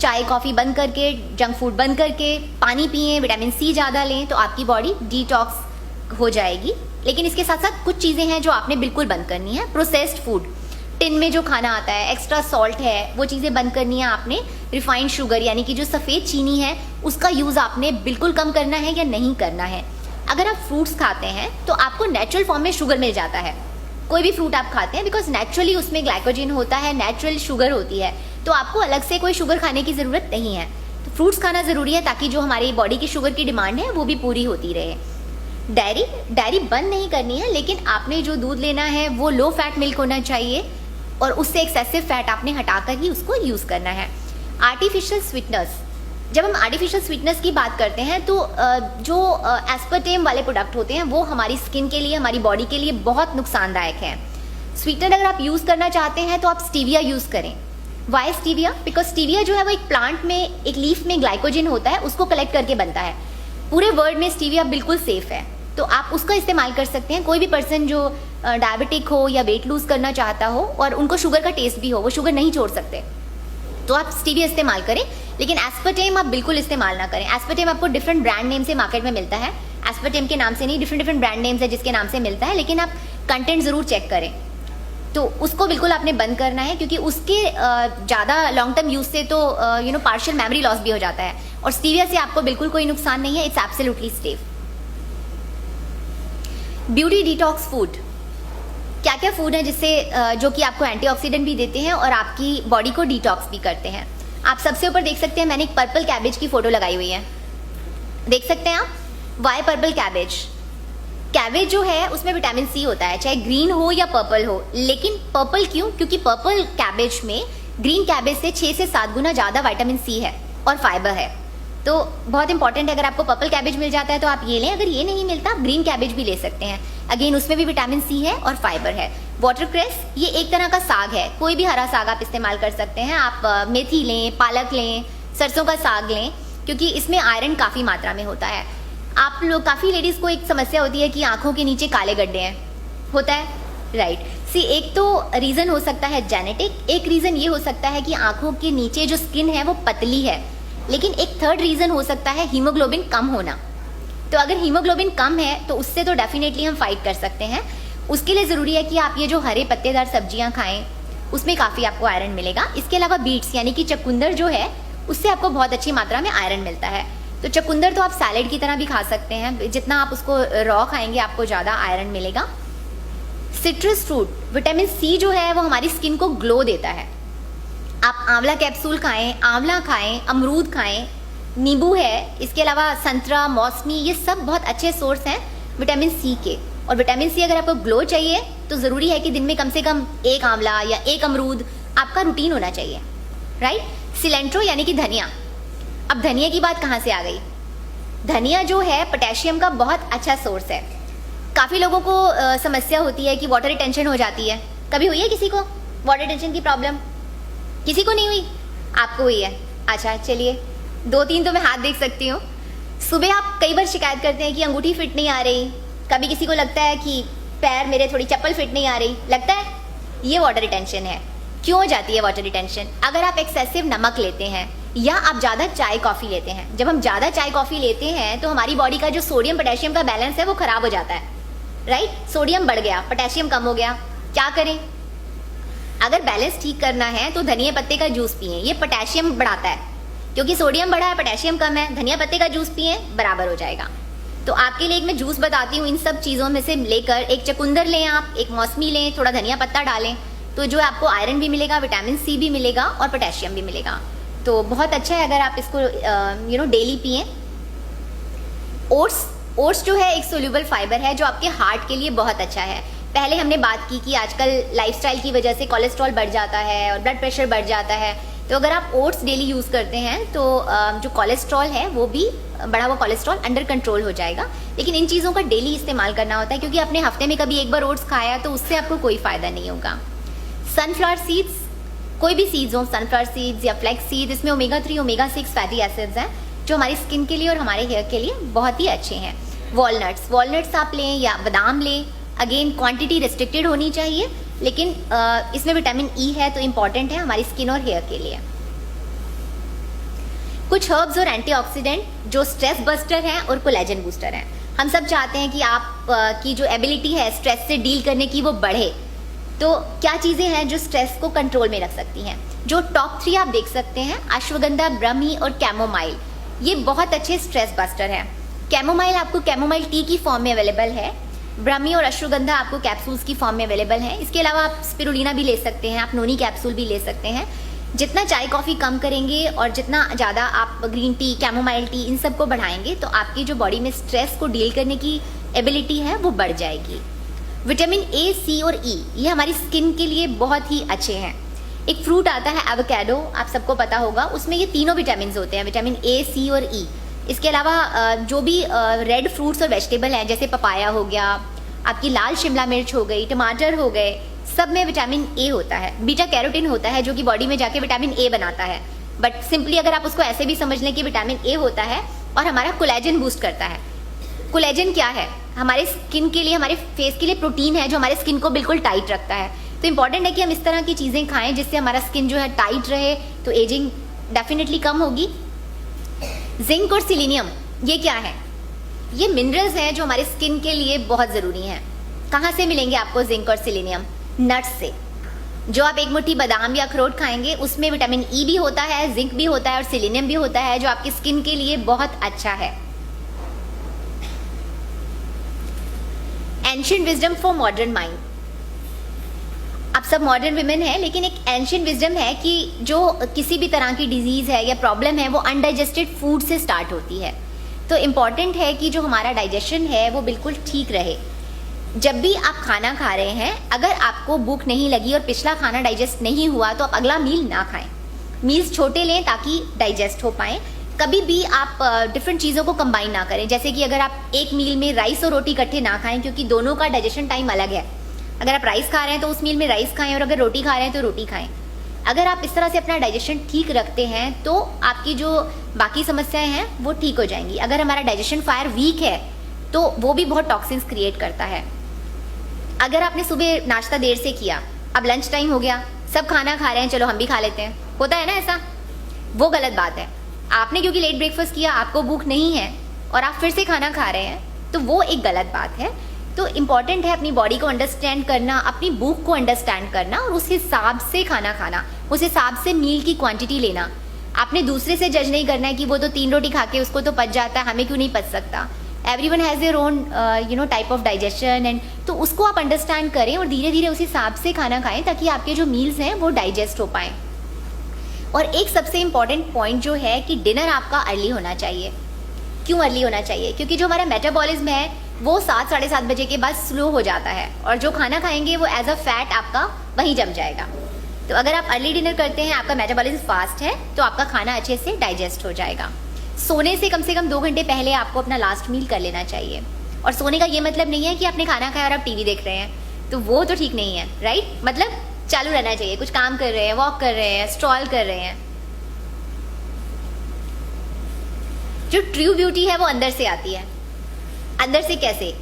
चाय कॉफ़ी बंद करके, जंक फूड बंद करके पानी पिएं, विटामिन सी ज़्यादा लें, तो आपकी बॉडी डिटॉक्स हो जाएगी। लेकिन इसके साथ साथ कुछ चीज़ें हैं जो आपने बिल्कुल बंद करनी है। प्रोसेस्ड फूड, टिन में जो खाना आता है, एक्स्ट्रा सॉल्ट है, वो चीज़ें बंद करनी है आपने। रिफाइंड शुगर यानी कि जो सफ़ेद चीनी है उसका यूज़ आपने बिल्कुल कम करना है या नहीं करना है। अगर आप फ्रूट्स खाते हैं तो आपको नेचुरल फॉर्म में शुगर मिल जाता है। कोई भी फ्रूट आप खाते हैं बिकॉज नेचुरली उसमें ग्लाइकोजन होता है, नेचुरल शुगर होती है, तो आपको अलग से कोई शुगर खाने की ज़रूरत नहीं है। तो फ्रूट्स खाना ज़रूरी है ताकि जो हमारी बॉडी की शुगर की डिमांड है वो भी पूरी होती रहे। डायरी बंद नहीं करनी है, लेकिन आपने जो दूध लेना है वो लो फैट मिल्क होना चाहिए और उससे एक्सेसिव फैट आपने हटाकर ही उसको यूज़ करना है। आर्टिफिशियल स्वीटनर्स, जब हम आर्टिफिशियल स्वीटनर्स की बात करते हैं तो जो एस्पर्टेम वाले प्रोडक्ट होते हैं वो हमारी स्किन के लिए, हमारी बॉडी के लिए बहुत नुकसानदायक है। स्वीटनर अगर आप यूज़ करना चाहते हैं तो आप स्टीविया यूज़ करें। Why stevia? बिकॉज स्टीविया जो है वो एक प्लांट में, एक लीफ में ग्लाइकोजन होता है, उसको कलेक्ट करके बनता है। पूरे वर्ल्ड में स्टीविया बिल्कुल सेफ़ है, तो आप उसका इस्तेमाल कर सकते हैं। कोई भी पर्सन जो डायबिटिक हो या वेट लूज़ करना चाहता हो और उनको शुगर का टेस्ट भी हो, वो शुगर नहीं छोड़ सकते, तो आप स्टीविया इस्तेमाल करें। लेकिन एस्पर्टेम आप बिल्कुल इस्तेमाल ना करें। एस्पर्टेम आपको डिफरेंट ब्रांड नेम से मार्केट में मिलता है। एस्पर्टेम के नाम से नहीं, डिफरेंट ब्रांड नेम्स है जिसके नाम से मिलता है, लेकिन आप कंटेंट ज़रूर चेक करें। तो उसको बिल्कुल आपने बंद करना है, क्योंकि उसके ज़्यादा लॉन्ग टर्म यूज़ से तो पार्शियल मेमोरी लॉस भी हो जाता है। और स्टीविया से आपको बिल्कुल कोई नुकसान नहीं है, it's absolutely safe. Beauty detox food, क्या क्या फूड है जिससे जो कि आपको एंटीऑक्सीडेंट भी देते हैं और आपकी बॉडी को डिटॉक्स भी करते हैं। आप सबसे ऊपर देख सकते हैं, मैंने एक पर्पल कैबेज की फोटो लगाई हुई है, देख सकते हैं आप। Y purple cabbage? कैबेज जो है उसमें विटामिन सी होता है, चाहे ग्रीन हो या पर्पल हो। लेकिन पर्पल क्यों? क्योंकि पर्पल कैबेज में ग्रीन कैबेज से 6 से 7 गुना ज़्यादा विटामिन सी है और फाइबर है, तो बहुत इंपॉर्टेंट है। अगर आपको पर्पल कैबेज मिल जाता है तो आप ये लें, अगर ये नहीं मिलता आप ग्रीन कैबेज भी ले सकते हैं। अगेन उसमें भी विटामिन सी है और फाइबर है। वाटरक्रेस, ये एक तरह का साग है, कोई भी हरा साग आप इस्तेमाल कर सकते हैं। आप मेथी लें, पालक लें, सरसों का साग लें, क्योंकि इसमें आयरन काफ़ी मात्रा में होता है। आप लोग, काफ़ी लेडीज़ को एक समस्या होती है कि आँखों के नीचे काले गड्ढे हैं, होता है, राइट। एक तो रीज़न हो सकता है जेनेटिक, एक रीज़न ये हो सकता है कि आँखों के नीचे जो स्किन है वो पतली है, लेकिन एक थर्ड रीज़न हो सकता है हीमोग्लोबिन कम होना। तो अगर हीमोग्लोबिन कम है तो उससे तो डेफिनेटली हम फाइट कर सकते हैं। उसके लिए ज़रूरी है कि आप ये जो हरे पत्तेदार सब्जियां खाएं, उसमें काफ़ी आपको आयरन मिलेगा। इसके अलावा बीट्स यानी कि चकुंदर जो है, उससे आपको बहुत अच्छी मात्रा में आयरन मिलता है। तो चकुंदर तो आप सैलेड की तरह भी खा सकते हैं, जितना आप उसको रॉ खाएंगे आपको ज़्यादा आयरन मिलेगा। सिट्रस फ्रूट, विटामिन सी जो है वो हमारी स्किन को ग्लो देता है। आप आंवला कैप्सूल खाएं, आंवला खाएं, अमरूद खाएं, नींबू है, इसके अलावा संतरा, मौसमी, ये सब बहुत अच्छे सोर्स हैं विटामिन सी के। और विटामिन सी अगर आपको ग्लो चाहिए तो ज़रूरी है कि दिन में कम से कम एक आंवला या एक अमरूद आपका रूटीन होना चाहिए, राइट। सिलेंट्रो यानी कि धनिया। अब धनिया की बात कहाँ से आ गई? धनिया जो है पोटेशियम का बहुत अच्छा सोर्स है। काफ़ी लोगों को समस्या होती है कि वाटर रिटेंशन हो जाती है। कभी हुई है किसी को वाटर रिटेंशन की प्रॉब्लम? किसी को नहीं हुई? आपको हुई है? अच्छा, चलिए 2-3 तो मैं हाथ देख सकती हूँ। सुबह आप कई बार शिकायत करते हैं कि अंगूठी फिट नहीं आ रही, कभी किसी को लगता है कि पैर मेरे, थोड़ी चप्पल फिट नहीं आ रही, लगता है ये वाटर रिटेंशन है। क्यों हो जाती है वाटर रिटेंशन? अगर आप एक्सेसिव नमक लेते हैं या आप ज़्यादा चाय कॉफ़ी लेते हैं। जब हम ज़्यादा चाय कॉफ़ी लेते हैं तो हमारी बॉडी का जो सोडियम पोटेशियम का बैलेंस है वो ख़राब हो जाता है, राइट। सोडियम बढ़ गया, पोटेशियम कम हो गया, क्या करें? अगर बैलेंस ठीक करना है तो धनिया पत्ते का जूस पिए, ये पोटेशियम बढ़ाता है। क्योंकि सोडियम बढ़ा है, पोटेशियम कम है, धनिया पत्ते का जूस पिए, बराबर हो जाएगा। तो आपके लिए एक मैं जूस बताती हूँ, इन सब चीज़ों में से लेकर एक चकुंदर लें, आप एक मौसमी लें, थोड़ा धनिया पत्ता डालें, तो जो आपको आयरन भी मिलेगा, विटामिन सी भी मिलेगा और पोटेशियम भी मिलेगा। तो बहुत अच्छा है अगर आप इसको डेली पिएं। ओट्स जो है एक सोल्यूबल फाइबर है जो आपके हार्ट के लिए बहुत अच्छा है। पहले हमने बात की कि आजकल लाइफस्टाइल की वजह से कोलेस्ट्रॉल बढ़ जाता है और ब्लड प्रेशर बढ़ जाता है, तो अगर आप ओट्स डेली यूज़ करते हैं तो जो कोलेस्ट्रॉल है वो भी, बढ़ा हुआ कोलेस्ट्रॉल अंडर कंट्रोल हो जाएगा। लेकिन इन चीज़ों का डेली इस्तेमाल करना होता है, क्योंकि आपने हफ्ते में कभी एक बार ओट्स खाया तो उससे आपको कोई फ़ायदा नहीं होगा। सनफ्लावर सीड्स, कोई भी सीड्स हो, सनफ्लावर सीड्स या फ्लैक्स सीड्स, इसमें ओमेगा 3 ओमेगा 6 फैटी एसिड्स हैं जो हमारी स्किन के लिए और हमारे हेयर के लिए बहुत ही अच्छे हैं। वॉलनट्स आप लें या बादाम लें, अगेन क्वांटिटी रिस्ट्रिक्टेड होनी चाहिए, लेकिन इसमें विटामिन ई है तो इम्पॉर्टेंट है हमारी स्किन और हेयर के लिए। कुछ हर्ब्स और एंटीऑक्सीडेंट जो स्ट्रेस बस्टर हैं और कोलेजन बूस्टर हैं। हम सब चाहते हैं कि आप की जो एबिलिटी है स्ट्रेस से डील करने की वो बढ़े। तो क्या चीज़ें हैं जो स्ट्रेस को कंट्रोल में रख सकती हैं? जो टॉप 3 आप देख सकते हैं, अश्वगंधा, ब्रह्मी और कैमोमाइल, ये बहुत अच्छे स्ट्रेस बस्टर हैं। कैमोमाइल आपको कैमोमाइल टी की फॉर्म में अवेलेबल है, ब्रह्मी और अश्वगंधा आपको कैप्सूल्स की फॉर्म में अवेलेबल है। इसके अलावा आप स्पिरुलिना भी ले सकते हैं, आप नोनी कैप्सूल भी ले सकते हैं। जितना चाय कॉफ़ी कम करेंगे और जितना ज़्यादा आप ग्रीन टी, कैमोमाइल टी इन सब को बढ़ाएंगे तो आपकी जो बॉडी में स्ट्रेस को डील करने की एबिलिटी है वो बढ़ जाएगी। विटामिन ए, सी और ई ये हमारी स्किन के लिए बहुत ही अच्छे हैं। एक फ्रूट आता है एवोकाडो, आप सबको पता होगा, उसमें ये तीनों विटामिन होते हैं, विटामिन ए, सी और ई। इसके अलावा जो भी रेड फ्रूट्स और वेजिटेबल हैं जैसे पपाया हो गया, आपकी लाल शिमला मिर्च हो गई, टमाटर हो गए, सब में विटामिन ए होता है। बीटा कैरोटीन होता है जो कि बॉडी में जाके विटामिन ए बनाता है। बट सिंपली अगर आप उसको ऐसे भी समझ लें कि विटामिन ए होता है और हमारा कोलेजन बूस्ट करता है। कोलेजन क्या है? हमारे स्किन के लिए, हमारे फेस के लिए प्रोटीन है जो हमारे स्किन को बिल्कुल टाइट रखता है। तो इंपॉर्टेंट है कि हम इस तरह की चीज़ें खाएं जिससे हमारा स्किन जो है टाइट रहे, तो एजिंग डेफिनेटली कम होगी। जिंक और सिलीनियम ये क्या है? ये मिनरल्स हैं जो हमारे स्किन के लिए बहुत ज़रूरी हैं। कहाँ से मिलेंगे आपको जिंक और सिलीनियम? नट्स से। जो आप एक मुट्ठी बादाम या अखरोट खाएंगे उसमें विटामिन ई भी होता है, जिंक भी होता है और सिलीनियम भी होता है जो आपकी स्किन के लिए बहुत अच्छा है। Ancient wisdom for modern mind. आप सब मॉडर्न विमेन हैं, लेकिन एक एंशिएंट विजडम है कि जो किसी भी तरह की डिजीज़ है या प्रॉब्लम है वो अनडाइजेस्टेड फूड से स्टार्ट होती है। तो इम्पॉर्टेंट है कि जो हमारा डाइजेशन है वो बिल्कुल ठीक रहे। जब भी आप खाना खा रहे हैं, अगर आपको भूख नहीं लगी और पिछला खाना डाइजेस्ट नहीं हुआ तो आप अगला मील ना खाएं। मील्स छोटे लें ताकि डाइजेस्ट हो पाएँ। कभी भी आप डिफरेंट चीज़ों को कंबाइन ना करें, जैसे कि अगर आप एक मील में राइस और रोटी इकट्ठे ना खाएं क्योंकि दोनों का डाइजेशन टाइम अलग है। अगर आप राइस खा रहे हैं तो उस मील में राइस खाएं और अगर रोटी खा रहे हैं तो रोटी खाएं। अगर आप इस तरह से अपना डाइजेशन ठीक रखते हैं तो आपकी जो बाकी समस्याएं हैं वो ठीक हो जाएंगी। अगर हमारा डाइजेशन फायर वीक है तो वो भी बहुत टॉक्सिन्स क्रिएट करता है। अगर आपने सुबह नाश्ता देर से किया, अब लंच टाइम हो गया, सब खाना खा रहे हैं, चलो हम भी खा लेते हैं, होता है ना ऐसा, वो गलत बात है। आपने क्योंकि लेट ब्रेकफास्ट किया, आपको भूख नहीं है और आप फिर से खाना खा रहे हैं, तो वो एक गलत बात है। तो इम्पॉर्टेंट है अपनी बॉडी को अंडरस्टैंड करना, अपनी भूख को अंडरस्टैंड करना और उस हिसाब से खाना खाना, उस हिसाब से मील की क्वांटिटी लेना। आपने दूसरे से जज नहीं करना है कि वो तो 3 रोटी खा के उसको तो पच जाता है, हमें क्यों नहीं पच सकता। Everyone has their own type of digestion and तो उसको आप अंडरस्टैंड करें और धीरे धीरे उस हिसाब से खाना खाएं ताकि आपके जो मील्स हैं वो डाइजेस्ट हो पाएँ। और एक सबसे इम्पॉर्टेंट पॉइंट जो है कि डिनर आपका अर्ली होना चाहिए। क्यों अर्ली होना चाहिए? क्योंकि जो हमारा मेटाबॉलिज्म है वो 7 साढ़े 7 बजे के बाद स्लो हो जाता है और जो खाना खाएंगे वो एज अ फैट आपका वहीं जम जाएगा। तो अगर आप अर्ली डिनर करते हैं, आपका मेटाबॉलिज्म फास्ट है, तो आपका खाना अच्छे से डाइजेस्ट हो जाएगा। सोने से कम 2 घंटे पहले आपको अपना लास्ट मील कर लेना चाहिए। और सोने का ये मतलब नहीं है कि आपने खाना खाया और आप टीवी देख रहे हैं, तो वो तो ठीक नहीं है, राइट? मतलब चालू रहना चाहिए, कुछ काम कर रहे हैं, वॉक कर रहे हैं, स्ट्रॉल कर रहे हैं। जो ट्रू ब्यूटी है वो अंदर से आती है। अंदर से कैसे?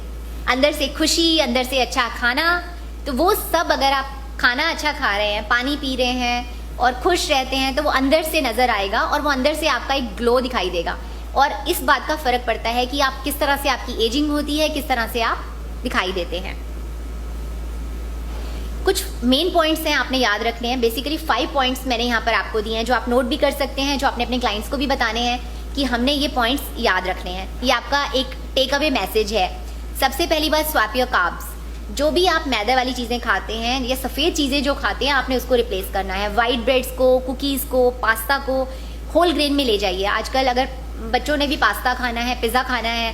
अंदर से खुशी, अंदर से अच्छा खाना। तो वो सब अगर आप खाना अच्छा खा रहे हैं, पानी पी रहे हैं और खुश रहते हैं तो वो अंदर से नज़र आएगा और वो अंदर से आपका एक ग्लो दिखाई देगा। और इस बात का फ़र्क पड़ता है कि आप किस तरह से आपकी एजिंग होती है, किस तरह से आप दिखाई देते हैं। कुछ मेन पॉइंट्स हैं आपने याद रखने हैं। बेसिकली 5 पॉइंट्स मैंने यहाँ पर आपको दिए हैं जो आप नोट भी कर सकते हैं, जो आपने अपने क्लाइंट्स को भी बताने हैं कि हमने ये पॉइंट्स याद रखने हैं। ये आपका एक टेक अवे मैसेज है। सबसे पहली बात, स्वैप योर कार्ब्स। जो भी आप मैदे वाली चीज़ें खाते हैं या सफ़ेद चीज़ें जो खाते हैं, आपने उसको रिप्लेस करना है। वाइट ब्रेड्स को, कुकीज़ को, पास्ता को होल ग्रेन में ले जाइए। आजकल अगर बच्चों ने भी पास्ता खाना है, पिज़्ज़ा खाना है,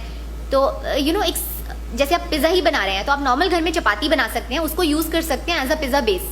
तो एक जैसे आप पिज़्ज़ा ही बना रहे हैं तो आप नॉर्मल घर में चपाती बना सकते हैं, उसको यूज़ कर सकते हैं as a pizza base.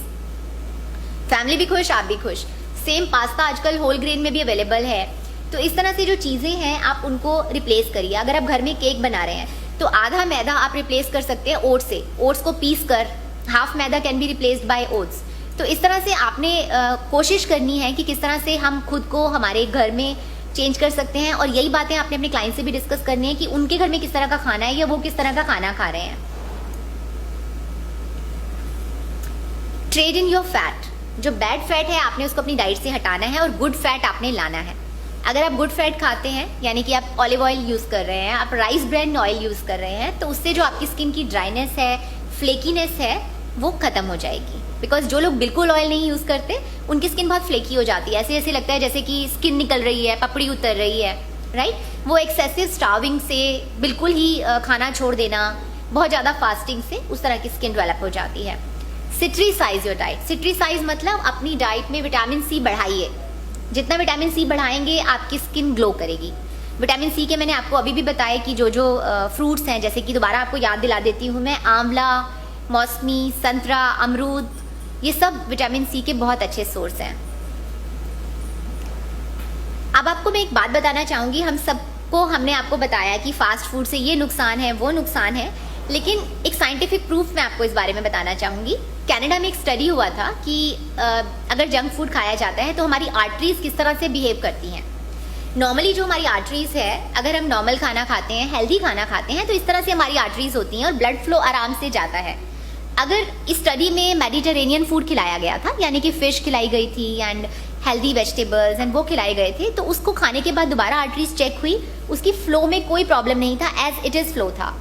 Family भी खुश, आप भी खुश। सेम पास्ता आजकल होल ग्रेन में भी अवेलेबल है। तो इस तरह से जो चीज़ें हैं आप उनको रिप्लेस करिए। अगर आप घर में केक बना रहे हैं तो आधा मैदा आप रिप्लेस कर सकते हैं ओट्स से। ओट्स को पीस कर half maida can be replaced by oats. तो इस तरह से आपने कोशिश करनी है कि किस तरह से हम खुद को हमारे घर में चेंज कर सकते हैं। और यही बातें आपने अपने क्लाइंट से भी डिस्कस करनी है कि उनके घर में किस तरह का खाना है या वो किस तरह का खाना खा रहे हैं। Trade in your fat. जो बैड फैट है आपने उसको अपनी डाइट से हटाना है और गुड फैट आपने लाना है। अगर आप गुड फैट खाते हैं, यानी कि आप ऑलिव ऑयल यूज़ कर रहे हैं, आप राइस ब्रांड ऑयल यूज़ कर रहे हैं, तो उससे जो आपकी स्किन की ड्राइनेस है, फ्लेकीनेस है, वो ख़त्म हो जाएगी। बिकॉज जो लोग बिल्कुल ऑयल नहीं यूज़ करते उनकी स्किन बहुत फ्लेकी हो जाती है, ऐसे ऐसे लगता है जैसे कि स्किन निकल रही है, पपड़ी उतर रही है, राइट। वो एक्सेसिव स्टार्विंग से, बिल्कुल ही खाना छोड़ देना, बहुत ज़्यादा फास्टिंग से उस तरह की स्किन डेवलप हो जाती है। सिट्रीसाइज योर डाइट। सिट्रीसाइज मतलब अपनी डाइट में विटामिन सी बढ़ाइए। जितना विटामिन सी बढ़ाएंगे आपकी स्किन ग्लो करेगी। विटामिन सी के मैंने आपको अभी भी बताया कि जो जो फ्रूट्स हैं, जैसे कि दोबारा आपको याद दिला देती हूँ मैं, आंवला, मौसमी, संतरा, अमरूद, ये सब विटामिन सी के बहुत अच्छे सोर्स हैं। अब आपको मैं एक बात बताना चाहूँगी, हम सबको हमने आपको बताया कि फास्ट फूड से ये नुकसान है, वो नुकसान है, लेकिन एक साइंटिफिक प्रूफ मैं आपको इस बारे में बताना चाहूँगी। कनाडा में एक स्टडी हुआ था कि अगर जंक फूड खाया जाता है तो हमारी आर्टरीज किस तरह से बिहेव करती हैं। नॉर्मली जो हमारी आर्टरीज है, अगर हम नॉर्मल खाना खाते हैं, हेल्दी खाना खाते हैं, तो इस तरह से हमारी आर्टरीज होती हैं और ब्लड फ्लो आराम से जाता है। अगर इस स्टडी में मेडिटेरेनियन फूड खिलाया गया था, यानी कि फिश खिलाई गई थी एंड हेल्दी वेजिटेबल्स एंड वो खिलाए गए थे, तो उसको खाने के बाद दोबारा आर्टरीज चेक हुई, उसकी फ्लो में कोई प्रॉब्लम नहीं था, एज इट इज़ फ्लो था।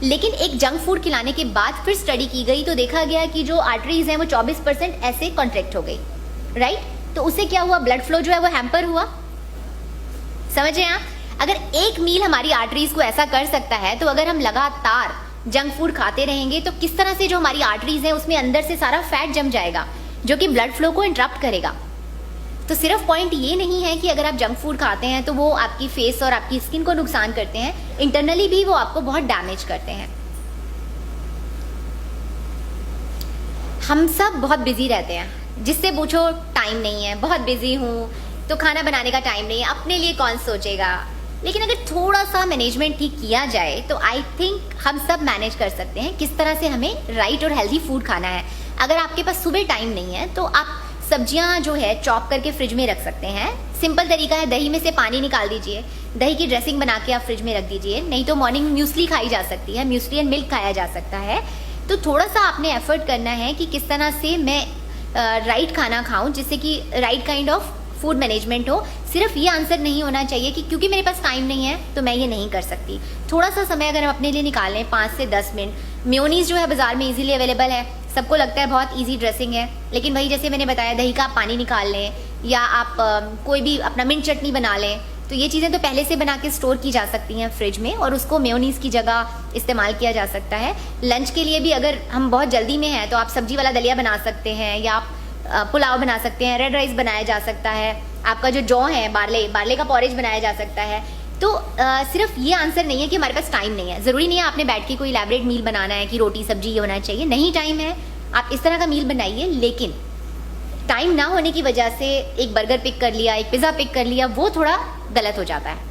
लेकिन एक जंक फूड खिलाने के बाद फिर स्टडी की गई तो देखा गया कि जो आर्टरीज हैं वो 24% ऐसे कॉन्ट्रैक्ट हो गई, राइट। तो उससे क्या हुआ, ब्लड फ्लो जो है वो हैम्पर हुआ। समझे आप? अगर एक मील हमारी आर्टरीज को ऐसा कर सकता है, तो अगर हम लगातार जंक फूड खाते रहेंगे तो किस तरह से जो हमारी आर्टरीज हैं उसमें अंदर से सारा फैट जम जाएगा, जो कि ब्लड फ्लो को इंटरप्ट करेगा। तो सिर्फ पॉइंट ये नहीं है कि अगर आप जंक फूड खाते हैं तो वो आपकी फेस और आपकी स्किन को नुकसान करते हैं, इंटरनली भी वो आपको बहुत डैमेज करते हैं। हम सब बहुत बिजी रहते हैं, जिससे पूछो टाइम नहीं है, बहुत बिजी हूँ तो खाना बनाने का टाइम नहीं है, अपने लिए कौन सोचेगा। लेकिन अगर थोड़ा सा मैनेजमेंट ठीक किया जाए तो आई थिंक हम सब मैनेज कर सकते हैं किस तरह से हमें राइट और हेल्दी फूड खाना है। अगर आपके पास सुबह टाइम नहीं है तो आप सब्जियां जो है चॉप करके फ्रिज में रख सकते हैं। सिंपल तरीका है, दही में से पानी निकाल दीजिए, दही की ड्रेसिंग बना के आप फ्रिज में रख दीजिए। नहीं तो मॉर्निंग म्यूसली खाई जा सकती है, म्यूसली एंड मिल्क खाया जा सकता है। तो थोड़ा सा आपने एफर्ट करना है कि किस तरह से मैं राइट खाना खाऊं, जिससे कि right kind of food management हो। सिर्फ ये आंसर नहीं होना चाहिए कि क्योंकि मेरे पास टाइम नहीं है तो मैं ये नहीं कर सकती। थोड़ा सा समय अगर हम अपने लिए निकालें, 5 से 10 मिनट। मेयोनीज जो है बाजार में इजीली अवेलेबल है, सबको लगता है बहुत इजी ड्रेसिंग है, लेकिन वही जैसे मैंने बताया, दही का आप पानी निकाल लें या आप कोई भी अपना मिंट चटनी बना लें। तो ये चीज़ें तो पहले से बना के स्टोर की जा सकती हैं फ्रिज में, और उसको मेयोनीज़ की जगह इस्तेमाल किया जा सकता है। लंच के लिए भी अगर हम बहुत जल्दी में हैं तो आप सब्जी वाला दलिया बना सकते हैं, या आप पुलाव बना सकते हैं, रेड राइस बनाया जा सकता है, आपका जो जौ है बारले का पॉरेज बनाया जा सकता है। तो सिर्फ ये आंसर नहीं है कि हमारे पास टाइम नहीं है। ज़रूरी नहीं है आपने बैठ के कोई इलैबोरेट मील बनाना है कि रोटी सब्जी ये होना चाहिए, नहीं टाइम है आप इस तरह का मील बनाइए। लेकिन टाइम ना होने की वजह से एक बर्गर पिक कर लिया, एक पिज़्ज़ा पिक कर लिया, वो थोड़ा गलत हो जाता है।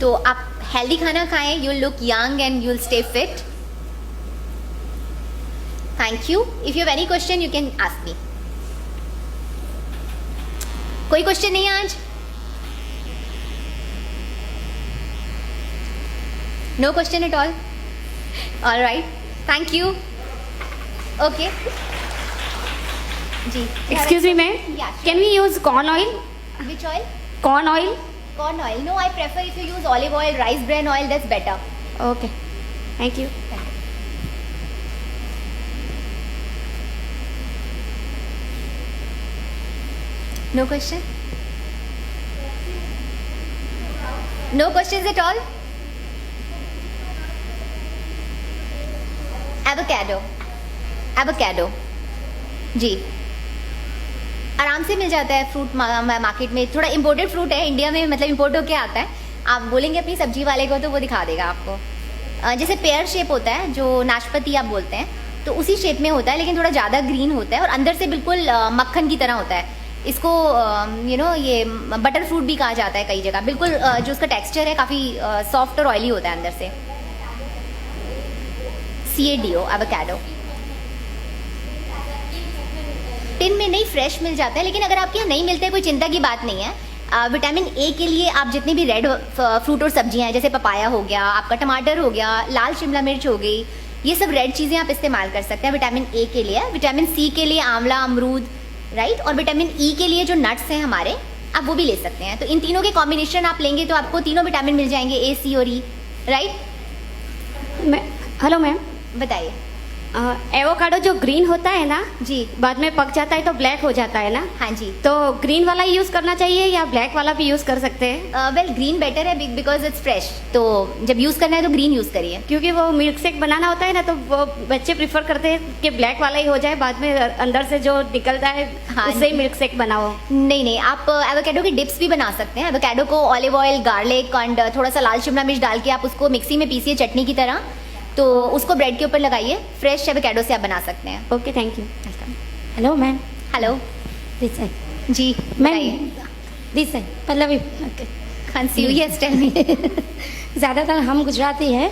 तो आप हेल्दी खाना खाएं, you look young and you will stay fit. Thank you. If you have any question you can ask me. कोई क्वेश्चन नहीं है आज? No question at all? All right, thank you. Okay जी। Excuse me, ma'am. Yeah, sure. Can we use corn oil? Which oil? Corn oil? Corn oil. No, I prefer if you use olive oil, rice bran oil, that's better. Okay. Thank you. No question? No questions at all? Avocado जी, आराम से मिल जाता है fruit market में। थोड़ा imported fruit है India में, मतलब import होके आता है। आप बोलेंगे अपनी सब्जी वाले को तो वो दिखा देगा आपको। जैसे पेयर शेप होता है, जो नाशपाती आप बोलते हैं, तो उसी शेप में होता है, लेकिन थोड़ा ज़्यादा ग्रीन होता है और अंदर से बिल्कुल मक्खन की तरह होता है। इसको ये बटर फ्रूट भी कहा जाता है कई जगह। बिल्कुल जो उसका टेक्सचर है काफ़ी सॉफ्ट और ऑयली होता है अंदर से। CADO, avocado. टिन में नहीं, फ्रेश मिल जाता है, लेकिन अगर आपके यहाँ नहीं मिलते कोई चिंता की बात नहीं है। विटामिन ए के लिए आप जितनी भी रेड फ्रूट और सब्जियां हैं, जैसे पपाया हो गया, आपका टमाटर हो गया, लाल शिमला मिर्च हो गई, ये सब रेड चीज़ें आप इस्तेमाल कर सकते हैं विटामिन ए के लिए। विटामिन सी के लिए आंवला, अमरूद, राइट। और विटामिन ई के लिए जो नट्स हैं हमारे, आप वो भी ले सकते हैं। तो इन तीनों के कॉम्बिनेशन आप लेंगे तो आपको तीनों विटामिन मिल जाएंगे, ए, सी और ई, राइट। हेलो मैम, बताइए। एवोकाडो जो ग्रीन होता है ना, जी। बाद में पक जाता है तो ब्लैक हो जाता है ना, हाँ जी। तो ग्रीन वाला यूज़ करना चाहिए या ब्लैक वाला भी यूज़ कर सकते हैं? वेल ग्रीन बेटर है बिकॉज इट्स फ्रेश, तो जब यूज़ करना है तो ग्रीन यूज़ करिए। क्योंकि वो मिल्क शेक बनाना होता है ना, तो वो बच्चे प्रिफर करते हैं कि ब्लैक वाला ही हो जाए, बाद में अंदर से जो निकलता है हाँ, उससे ही मिल्क शेक बनाओ। नहीं नहीं, आप एवोकाडो की डिप्स भी बना सकते हैं। एवोकाडो को ऑलिव ऑयल, गार्लिक एंड थोड़ा सा लाल शिमला मिर्च डाल के आप उसको मिक्सी में पीसिए चटनी की तरह, तो उसको ब्रेड के ऊपर लगाइए। फ्रेश एवोकाडो से आप बना सकते हैं। Okay, thank you. Hello ma'am. Hello this side. जी मैम, दिस साइड पल्लवी। खांसी हुई है, टेल मी। ज़्यादातर हम गुजराती हैं,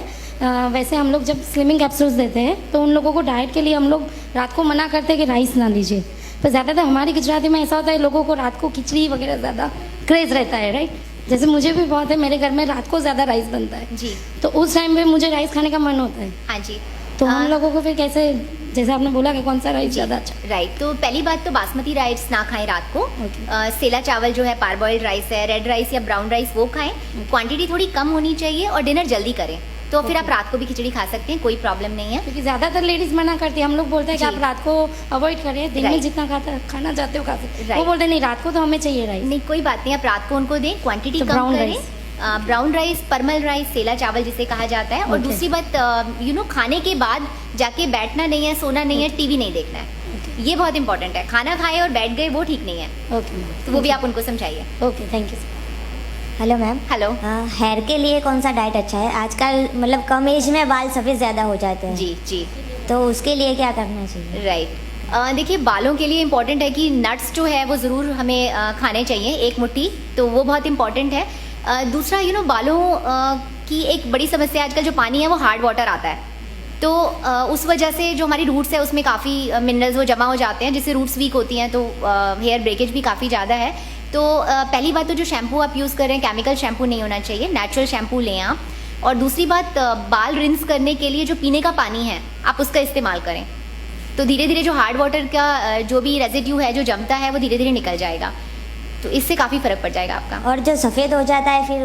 वैसे हम लोग जब स्लिमिंग कैप्सूल्स देते हैं तो उन लोगों को डाइट के लिए हम लोग रात को मना करते हैं कि राइस ना लीजिए, पर ज़्यादातर हमारी गुजराती में ऐसा होता है लोगों को रात को खिचड़ी वगैरह ज़्यादा क्रेज़ रहता है, राइट। जैसे मुझे भी बहुत है, मेरे घर में रात को ज़्यादा राइस बनता है जी। तो उस टाइम पे मुझे राइस खाने का मन होता है। हाँ जी। तो हम लोगों को फिर कैसे, जैसे आपने बोला कि कौन सा राइस ज़्यादा अच्छा? राइट, तो पहली बात तो बासमती राइस ना खाएं रात को। Okay. सेला चावल जो है, पारबॉइल्ड राइस है, रेड राइस या ब्राउन राइस, वो खाएं। क्वांटिटी थोड़ी कम होनी चाहिए और डिनर जल्दी करें, तो फिर आप रात को भी खिचड़ी खा सकते हैं, कोई प्रॉब्लम नहीं है। क्योंकि ज़्यादातर लेडीज़ मना करती है, हम लोग बोलते हैं कि जी। आप रात को अवॉइड करें, दिन में Right. जितना खाना चाहते हो खा सकते हो। Right. वो बोलते हैं नहीं, रात को तो हमें चाहिए राइस। नहीं, कोई बात नहीं, आप रात को उनको दें, क्वांटिटी तो कम brown करें। rice. ब्राउन राइस, परमल राइस, सेला चावल जिसे कहा जाता है। और Okay. दूसरी बात, खाने के बाद जाके बैठना नहीं है, सोना नहीं है, टीवी नहीं देखना है, ये बहुत इंपॉर्टेंट है। खाना खाए और बैठ गए वो ठीक नहीं है, ओके, तो वो भी आप उनको समझाइए। Okay, thank you. Hello ma'am. Hello. Hair के लिए कौन सा डाइट अच्छा है? आजकल मतलब कम एज में बाल सफ़ेद ज़्यादा हो जाते हैं, जी जी। तो उसके लिए क्या करना चाहिए? राइट, देखिए बालों के लिए इम्पॉर्टेंट है कि नट्स जो है वो ज़रूर हमें खाने चाहिए, एक मुट्ठी, तो वो बहुत इम्पॉर्टेंट है। दूसरा बालों की एक बड़ी समस्या आजकल जो पानी है वो हार्ड वाटर आता है, तो उस वजह से जो हमारी रूट्स है उसमें काफ़ी मिनरल्स वो जमा हो जाते हैं, जिससे रूट्स वीक होती हैं, तो हेयर ब्रेकेज भी काफ़ी ज़्यादा है। तो पहली बात तो जो शैम्पू आप यूज़ कर रहे हैं, केमिकल शैम्पू नहीं होना चाहिए, नेचुरल शैम्पू लें आप। और दूसरी बात, बाल रिंस करने के लिए जो पीने का पानी है आप उसका इस्तेमाल करें, तो धीरे धीरे जो हार्ड वाटर का जो भी रेजिड्यू है जो जमता है वो धीरे धीरे निकल जाएगा, तो इससे काफ़ी फ़र्क पड़ जाएगा आपका। और जो सफ़ेद हो जाता है फिर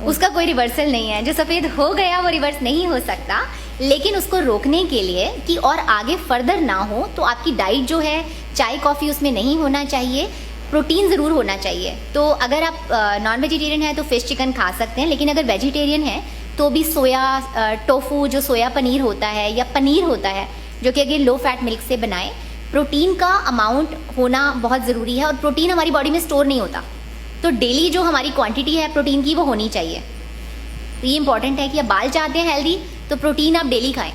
उसका कोई रिवर्सल नहीं है, जो सफ़ेद हो गया वो रिवर्स नहीं हो सकता, लेकिन उसको रोकने के लिए कि और आगे फर्दर ना हो, तो आपकी डाइट जो है, चाय कॉफ़ी उसमें नहीं होना चाहिए, प्रोटीन ज़रूर होना चाहिए। तो अगर आप नॉन वेजिटेरियन हैं तो फिश चिकन खा सकते हैं, लेकिन अगर वेजिटेरियन है तो भी सोया, टोफू जो सोया पनीर होता है या पनीर होता है जो कि अगर लो फैट मिल्क से बनाए, प्रोटीन का अमाउंट होना बहुत ज़रूरी है। और प्रोटीन हमारी बॉडी में स्टोर नहीं होता, तो डेली जो हमारी क्वांटिटी है प्रोटीन की वो होनी चाहिए। तो ये इंपॉर्टेंट है कि आप बाल चाहते हैं हेल्दी, तो प्रोटीन आप डेली खाएं।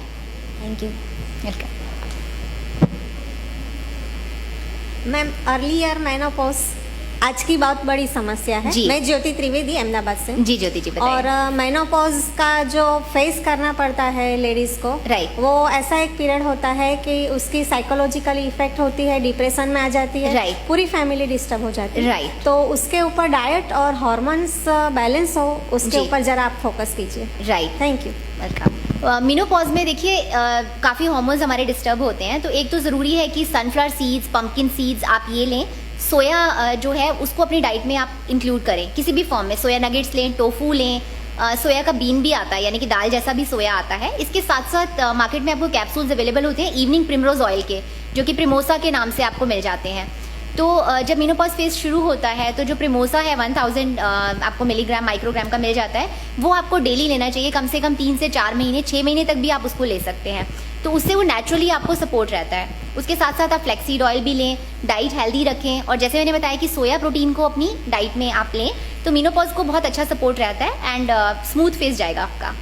Thank you. Welcome. Ma'am, earlier menopause आज की बहुत बड़ी समस्या है। जी। मैं ज्योति त्रिवेदी अहमदाबाद से। जी ज्योति जी बताइए। और मेनोपॉज का जो फेस करना पड़ता है लेडीज़ को, Right. वो ऐसा एक पीरियड होता है कि उसकी साइकोलॉजिकल इफेक्ट होती है, डिप्रेशन में आ जाती है, Right. पूरी फैमिली डिस्टर्ब हो जाती है। Right. तो उसके ऊपर डाइट और हॉर्मोन्स बैलेंस हो, उसके जी। ऊपर ज़रा आप फोकस कीजिए। Right, thank you. Welcome. Menopause में देखिए काफ़ी हार्मोन्स हमारे डिस्टर्ब होते हैं, तो एक तो ज़रूरी है कि सनफ्लावर सीड्स, पंपकिन सीड्स आप ये लें। सोया जो है उसको अपनी डाइट में आप इंक्लूड करें किसी भी फॉर्म में, सोया नगेट्स लें, टोफू लें, सोया का बीन भी आता है, यानी कि दाल जैसा भी सोया आता है। इसके साथ साथ मार्केट में आपको कैप्सूल्स अवेलेबल होते हैं इवनिंग प्रिमरोज ऑयल के, जो कि प्रिमोसा के नाम से आपको मिल जाते हैं। तो जब मीनोपॉज फेज शुरू होता है तो जो प्रिमोसा है 1000 आपको मिलीग्राम माइक्रोग्राम का मिल जाता है, वो आपको डेली लेना चाहिए, कम से कम 3 से 4 महीने, 6 महीने तक भी आप उसको ले सकते हैं, तो उससे वो नेचुरली आपको सपोर्ट रहता है। उसके साथ साथ आप फ्लैक्सीड ऑयल भी लें, डाइट हेल्दी रखें, और जैसे मैंने बताया कि सोया प्रोटीन को अपनी डाइट में आप लें, तो मीनोपॉज को बहुत अच्छा सपोर्ट रहता है एंड स्मूथ फेस जाएगा आपका।